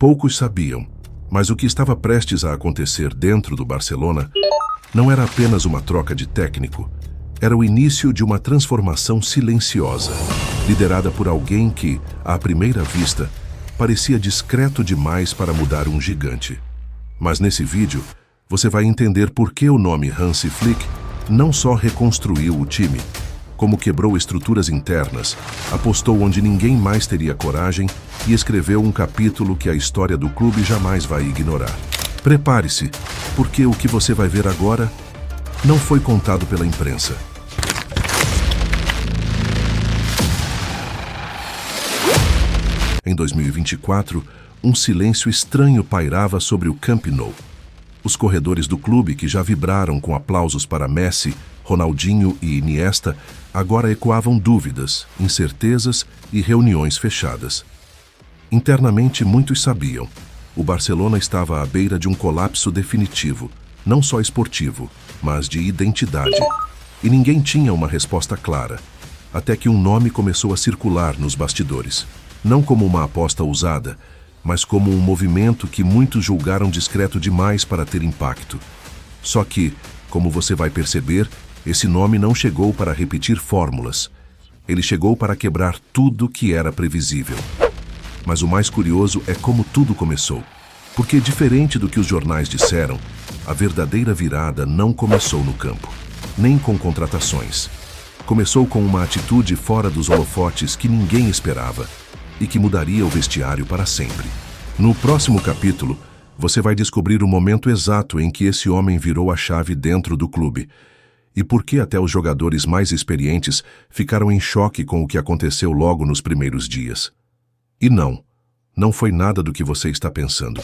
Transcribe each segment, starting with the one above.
Poucos sabiam, mas o que estava prestes a acontecer dentro do Barcelona não era apenas uma troca de técnico, era o início de uma transformação silenciosa, liderada por alguém que, à primeira vista, parecia discreto demais para mudar um gigante. Mas nesse vídeo, você vai entender por que o nome Hansi Flick não só reconstruiu o time, como quebrou estruturas internas, apostou onde ninguém mais teria coragem e escreveu um capítulo que a história do clube jamais vai ignorar. Prepare-se, porque o que você vai ver agora não foi contado pela imprensa. Em 2024, um silêncio estranho pairava sobre o Camp Nou. Os corredores do clube, que já vibraram com aplausos para Messi, Ronaldinho e Iniesta, agora ecoavam dúvidas, incertezas e reuniões fechadas. Internamente, muitos sabiam. O Barcelona estava à beira de um colapso definitivo, não só esportivo, mas de identidade. E ninguém tinha uma resposta clara, até que um nome começou a circular nos bastidores. Não como uma aposta ousada, mas como um movimento que muitos julgaram discreto demais para ter impacto. Só que, como você vai perceber, esse nome não chegou para repetir fórmulas. Ele chegou para quebrar tudo que era previsível. Mas o mais curioso é como tudo começou. Porque, diferente do que os jornais disseram, a verdadeira virada não começou no campo, nem com contratações. Começou com uma atitude fora dos holofotes que ninguém esperava e que mudaria o vestiário para sempre. No próximo capítulo, você vai descobrir o momento exato em que esse homem virou a chave dentro do clube e por que até os jogadores mais experientes ficaram em choque com o que aconteceu logo nos primeiros dias. E não foi nada do que você está pensando.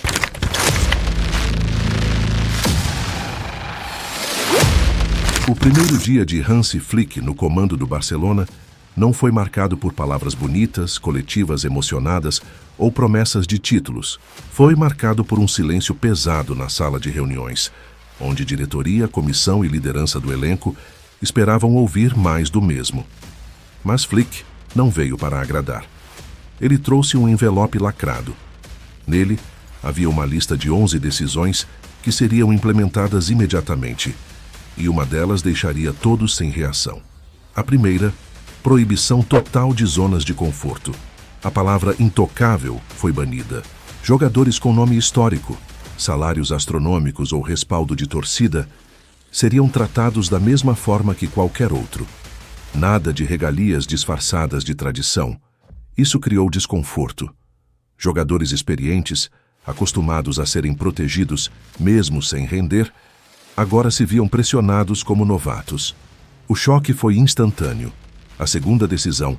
O primeiro dia de Hansi Flick no comando do Barcelona não foi marcado por palavras bonitas, coletivas emocionadas ou promessas de títulos. Foi marcado por um silêncio pesado na sala de reuniões, onde diretoria, comissão e liderança do elenco esperavam ouvir mais do mesmo. Mas Flick não veio para agradar. Ele trouxe um envelope lacrado. Nele, havia uma lista de 11 decisões que seriam implementadas imediatamente, e uma delas deixaria todos sem reação. A primeira, proibição total de zonas de conforto. A palavra intocável foi banida. Jogadores com nome histórico, salários astronômicos ou respaldo de torcida seriam tratados da mesma forma que qualquer outro. Nada de regalias disfarçadas de tradição. Isso criou desconforto. Jogadores experientes, acostumados a serem protegidos mesmo sem render, agora se viam pressionados como novatos. O choque foi instantâneo. A segunda decisão,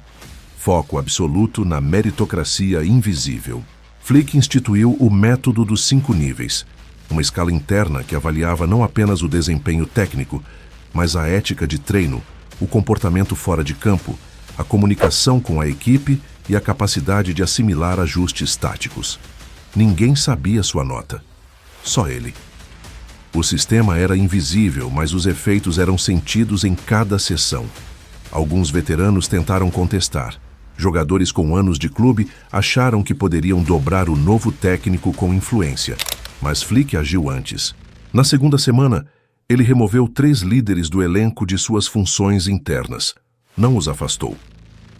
foco absoluto na meritocracia invisível. Flick instituiu o método dos 5 níveis, uma escala interna que avaliava não apenas o desempenho técnico, mas a ética de treino, o comportamento fora de campo, a comunicação com a equipe e a capacidade de assimilar ajustes táticos. Ninguém sabia sua nota. Só ele. O sistema era invisível, mas os efeitos eram sentidos em cada sessão. Alguns veteranos tentaram contestar. Jogadores com anos de clube acharam que poderiam dobrar o novo técnico com influência, mas Flick agiu antes. Na segunda semana, ele removeu 3 líderes do elenco de suas funções internas. Não os afastou.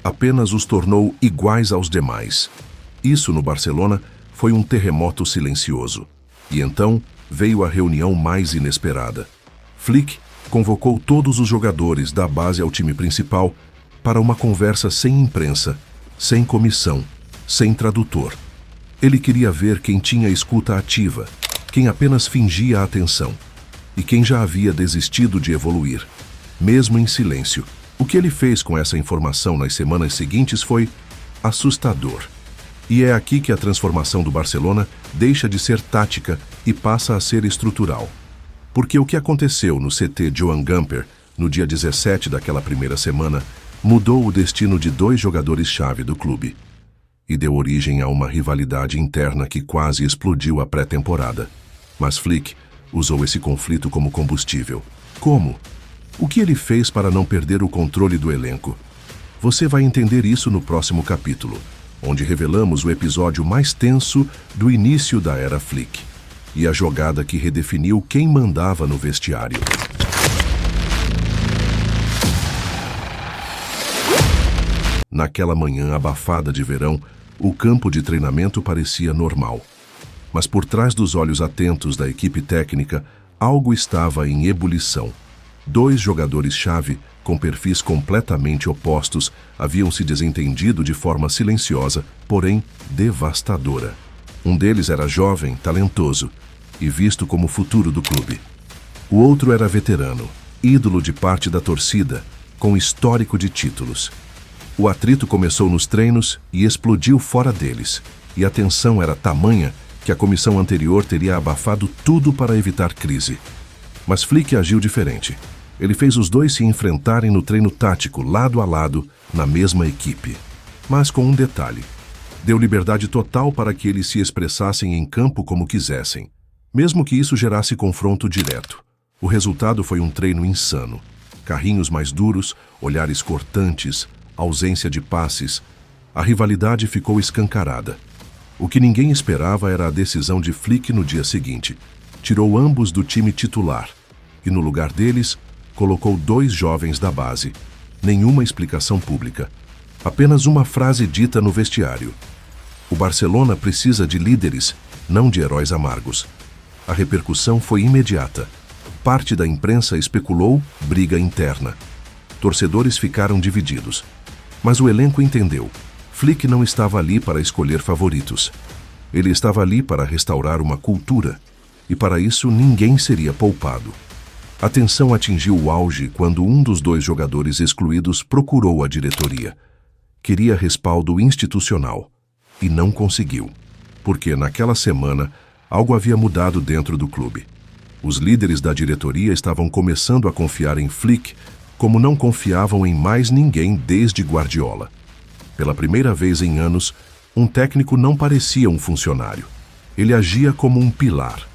Apenas os tornou iguais aos demais. Isso, no Barcelona, foi um terremoto silencioso. E então veio a reunião mais inesperada. Flick convocou todos os jogadores da base ao time principal para uma conversa sem imprensa, sem comissão, sem tradutor. Ele queria ver quem tinha escuta ativa, quem apenas fingia atenção e quem já havia desistido de evoluir, mesmo em silêncio. O que ele fez com essa informação nas semanas seguintes foi assustador. E é aqui que a transformação do Barcelona deixa de ser tática e passa a ser estrutural. Porque o que aconteceu no CT Joan Gamper, no dia 17 daquela primeira semana, mudou o destino de 2 jogadores-chave do clube. E deu origem a uma rivalidade interna que quase explodiu a pré-temporada. Mas Flick usou esse conflito como combustível. Como? O que ele fez para não perder o controle do elenco? Você vai entender isso no próximo capítulo. onde revelamos o episódio mais tenso do início da era Flick e a jogada que redefiniu quem mandava no vestiário. Naquela manhã abafada de verão, o campo de treinamento parecia normal. Mas por trás dos olhos atentos da equipe técnica, algo estava em ebulição. 2 jogadores-chave, com perfis completamente opostos, haviam se desentendido de forma silenciosa, porém devastadora. Um deles era jovem, talentoso e visto como o futuro do clube. O outro era veterano, ídolo de parte da torcida, com histórico de títulos. O atrito começou nos treinos e explodiu fora deles, e a tensão era tamanha que a comissão anterior teria abafado tudo para evitar crise. Mas Flick agiu diferente. Ele fez os dois se enfrentarem no treino tático, lado a lado, na mesma equipe. Mas com um detalhe. Deu liberdade total para que eles se expressassem em campo como quisessem, mesmo que isso gerasse confronto direto. O resultado foi um treino insano. Carrinhos mais duros, olhares cortantes, ausência de passes. A rivalidade ficou escancarada. O que ninguém esperava era a decisão de Flick no dia seguinte. Tirou ambos do time titular e, no lugar deles, colocou 2 jovens da base. Nenhuma explicação pública. Apenas uma frase dita no vestiário. O Barcelona precisa de líderes, não de heróis amargos. A repercussão foi imediata. Parte da imprensa especulou briga interna. Torcedores ficaram divididos. Mas o elenco entendeu. Flick não estava ali para escolher favoritos. Ele estava ali para restaurar uma cultura. E para isso ninguém seria poupado. A tensão atingiu o auge quando um dos 2 jogadores excluídos procurou a diretoria. Queria respaldo institucional. E não conseguiu. Porque naquela semana, algo havia mudado dentro do clube. Os líderes da diretoria estavam começando a confiar em Flick como não confiavam em mais ninguém desde Guardiola. Pela primeira vez em anos, um técnico não parecia um funcionário. Ele agia como um pilar.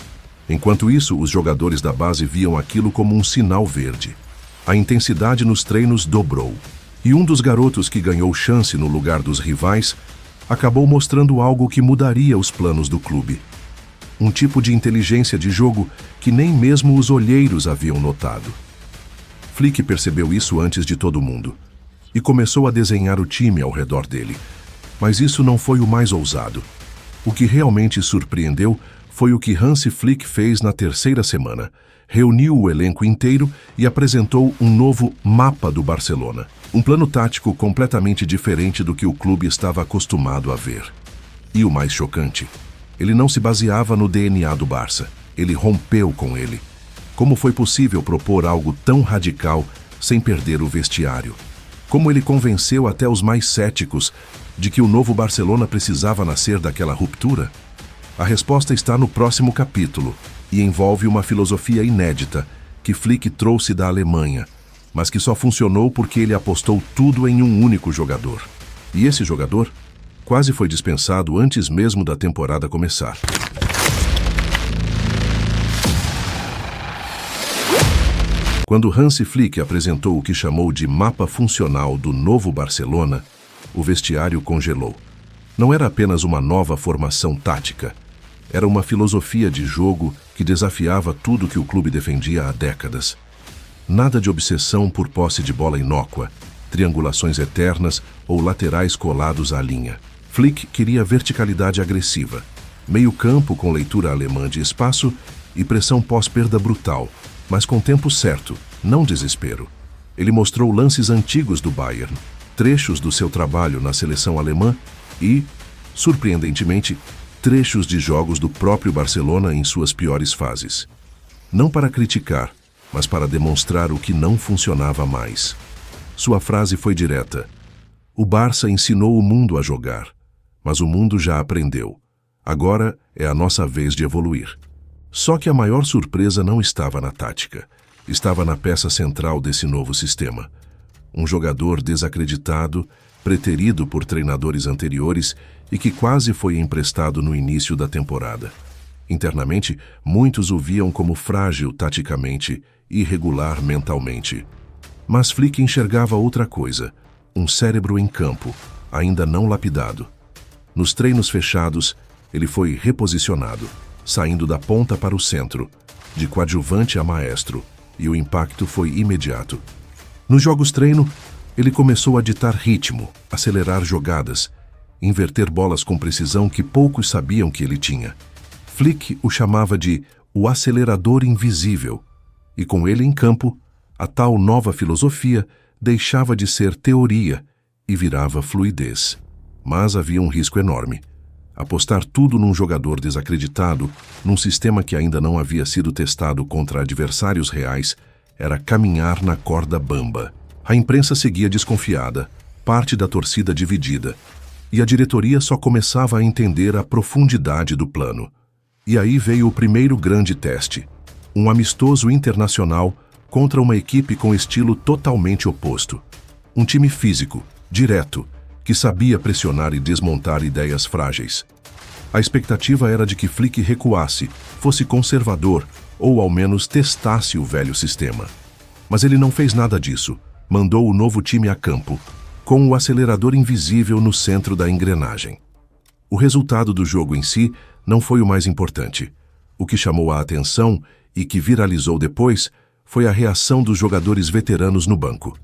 Enquanto isso, os jogadores da base viam aquilo como um sinal verde. A intensidade nos treinos dobrou. E um dos garotos que ganhou chance no lugar dos rivais acabou mostrando algo que mudaria os planos do clube. Um tipo de inteligência de jogo que nem mesmo os olheiros haviam notado. Flick percebeu isso antes de todo mundo e começou a desenhar o time ao redor dele. Mas isso não foi o mais ousado. O que realmente surpreendeu foi o que Hansi Flick fez na 3ª semana. Reuniu o elenco inteiro e apresentou um novo mapa do Barcelona. Um plano tático completamente diferente do que o clube estava acostumado a ver. E o mais chocante, ele não se baseava no DNA do Barça. Ele rompeu com ele. Como foi possível propor algo tão radical sem perder o vestiário? Como ele convenceu até os mais céticos de que o novo Barcelona precisava nascer daquela ruptura? A resposta está no próximo capítulo e envolve uma filosofia inédita que Flick trouxe da Alemanha, mas que só funcionou porque ele apostou tudo em um único jogador. E esse jogador quase foi dispensado antes mesmo da temporada começar. Quando Hansi Flick apresentou o que chamou de mapa funcional do novo Barcelona, o vestiário congelou. Não era apenas uma nova formação tática. Era uma filosofia de jogo que desafiava tudo que o clube defendia há décadas. Nada de obsessão por posse de bola inócua, triangulações eternas ou laterais colados à linha. Flick queria verticalidade agressiva, meio-campo com leitura alemã de espaço e pressão pós-perda brutal, mas com tempo certo, não desespero. Ele mostrou lances antigos do Bayern, trechos do seu trabalho na seleção alemã e, surpreendentemente, trechos de jogos do próprio Barcelona em suas piores fases. Não para criticar, mas para demonstrar o que não funcionava mais. Sua frase foi direta. O Barça ensinou o mundo a jogar, mas o mundo já aprendeu. Agora é a nossa vez de evoluir. Só que a maior surpresa não estava na tática. Estava na peça central desse novo sistema. Um jogador desacreditado, preterido por treinadores anteriores e que quase foi emprestado no início da temporada. Internamente, muitos o viam como frágil taticamente e irregular mentalmente. Mas Flick enxergava outra coisa, um cérebro em campo, ainda não lapidado. Nos treinos fechados, ele foi reposicionado, saindo da ponta para o centro, de coadjuvante a maestro, e o impacto foi imediato. Nos jogos treino, ele começou a ditar ritmo, acelerar jogadas, inverter bolas com precisão que poucos sabiam que ele tinha. Flick o chamava de o acelerador invisível, e com ele em campo, a tal nova filosofia deixava de ser teoria e virava fluidez. Mas havia um risco enorme. Apostar tudo num jogador desacreditado, num sistema que ainda não havia sido testado contra adversários reais, era caminhar na corda bamba. A imprensa seguia desconfiada, parte da torcida dividida, e a diretoria só começava a entender a profundidade do plano. E aí veio o primeiro grande teste, um amistoso internacional contra uma equipe com estilo totalmente oposto. Um time físico, direto, que sabia pressionar e desmontar ideias frágeis. A expectativa era de que Flick recuasse, fosse conservador ou ao menos testasse o velho sistema. Mas ele não fez nada disso. Mandou o novo time a campo, com o acelerador invisível no centro da engrenagem. O resultado do jogo em si não foi o mais importante. O que chamou a atenção e que viralizou depois foi a reação dos jogadores veteranos no banco.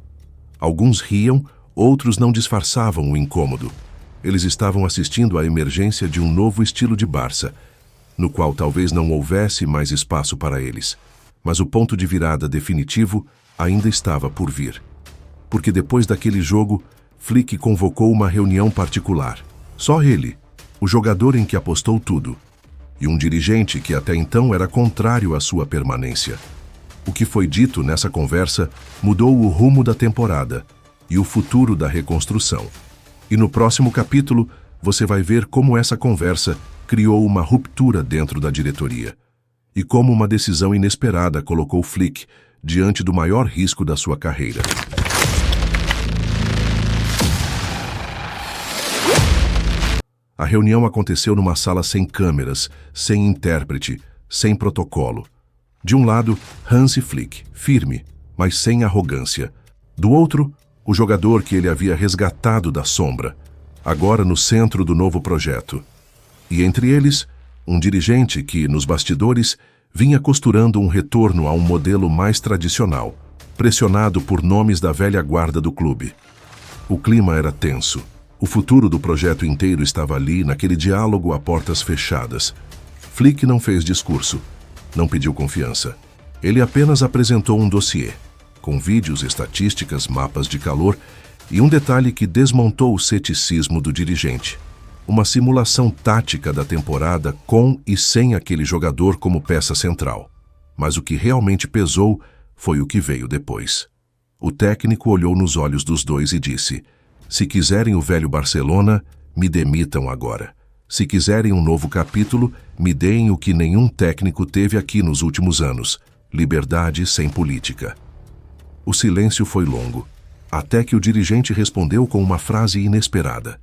Alguns riam, outros não disfarçavam o incômodo. Eles estavam assistindo à emergência de um novo estilo de Barça, no qual talvez não houvesse mais espaço para eles. Mas o ponto de virada definitivo ainda estava por vir. Porque depois daquele jogo, Flick convocou uma reunião particular. Só ele, o jogador em que apostou tudo, e um dirigente que até então era contrário à sua permanência. O que foi dito nessa conversa mudou o rumo da temporada e o futuro da reconstrução. E no próximo capítulo, você vai ver como essa conversa criou uma ruptura dentro da diretoria e como uma decisão inesperada colocou Flick diante do maior risco da sua carreira. A reunião aconteceu numa sala sem câmeras, sem intérprete, sem protocolo. De um lado, Hansi Flick, firme, mas sem arrogância. Do outro, o jogador que ele havia resgatado da sombra, agora no centro do novo projeto. E entre eles, um dirigente que, nos bastidores, vinha costurando um retorno a um modelo mais tradicional, pressionado por nomes da velha guarda do clube. O clima era tenso. O futuro do projeto inteiro estava ali, naquele diálogo a portas fechadas. Flick não fez discurso, não pediu confiança. Ele apenas apresentou um dossiê, com vídeos, estatísticas, mapas de calor e um detalhe que desmontou o ceticismo do dirigente. Uma simulação tática da temporada com e sem aquele jogador como peça central. Mas o que realmente pesou foi o que veio depois. O técnico olhou nos olhos dos dois e disse: "Se quiserem o velho Barcelona, me demitam agora. Se quiserem um novo capítulo, me deem o que nenhum técnico teve aqui nos últimos anos: liberdade sem política." O silêncio foi longo, até que o dirigente respondeu com uma frase inesperada: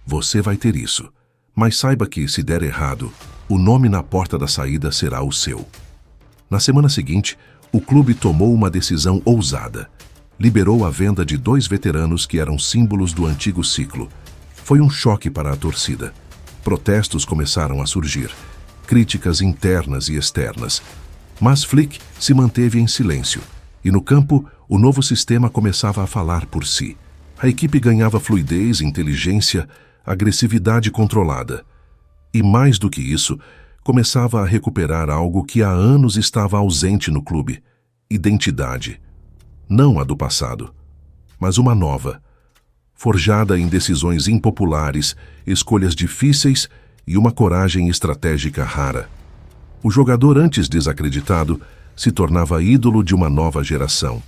"Você vai ter isso, mas saiba que, se der errado, o nome na porta da saída será o seu." Na semana seguinte, o clube tomou uma decisão ousada. Liberou a venda de 2 veteranos que eram símbolos do antigo ciclo. Foi um choque para a torcida. Protestos começaram a surgir, críticas internas e externas. Mas Flick se manteve em silêncio, e no campo o novo sistema começava a falar por si. A equipe ganhava fluidez, inteligência, agressividade controlada. E mais do que isso, começava a recuperar algo que há anos estava ausente no clube: identidade. Não a do passado, mas uma nova, forjada em decisões impopulares, escolhas difíceis e uma coragem estratégica rara. O jogador antes desacreditado se tornava ídolo de uma nova geração.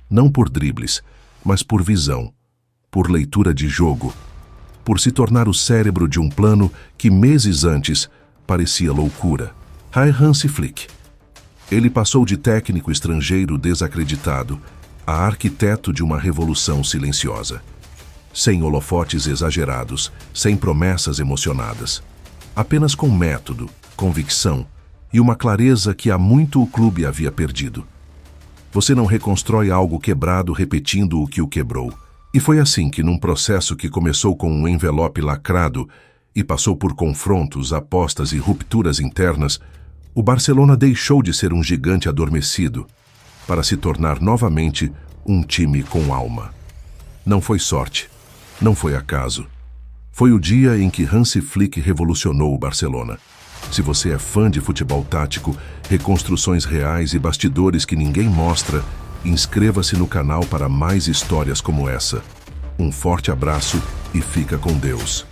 Não por dribles, mas por visão, por leitura de jogo, por se tornar o cérebro de um plano que meses antes parecia loucura. Hansi Flick. Ele passou de técnico estrangeiro desacreditado a arquiteto de uma revolução silenciosa. Sem holofotes exagerados, sem promessas emocionadas. Apenas com método, convicção e uma clareza que há muito o clube havia perdido. Você não reconstrói algo quebrado repetindo o que o quebrou. E foi assim que, num processo que começou com um envelope lacrado, e passou por confrontos, apostas e rupturas internas, o Barcelona deixou de ser um gigante adormecido para se tornar novamente um time com alma. Não foi sorte, não foi acaso. Foi o dia em que Hansi Flick revolucionou o Barcelona. Se você é fã de futebol tático, reconstruções reais e bastidores que ninguém mostra, inscreva-se no canal para mais histórias como essa. Um forte abraço e fica com Deus.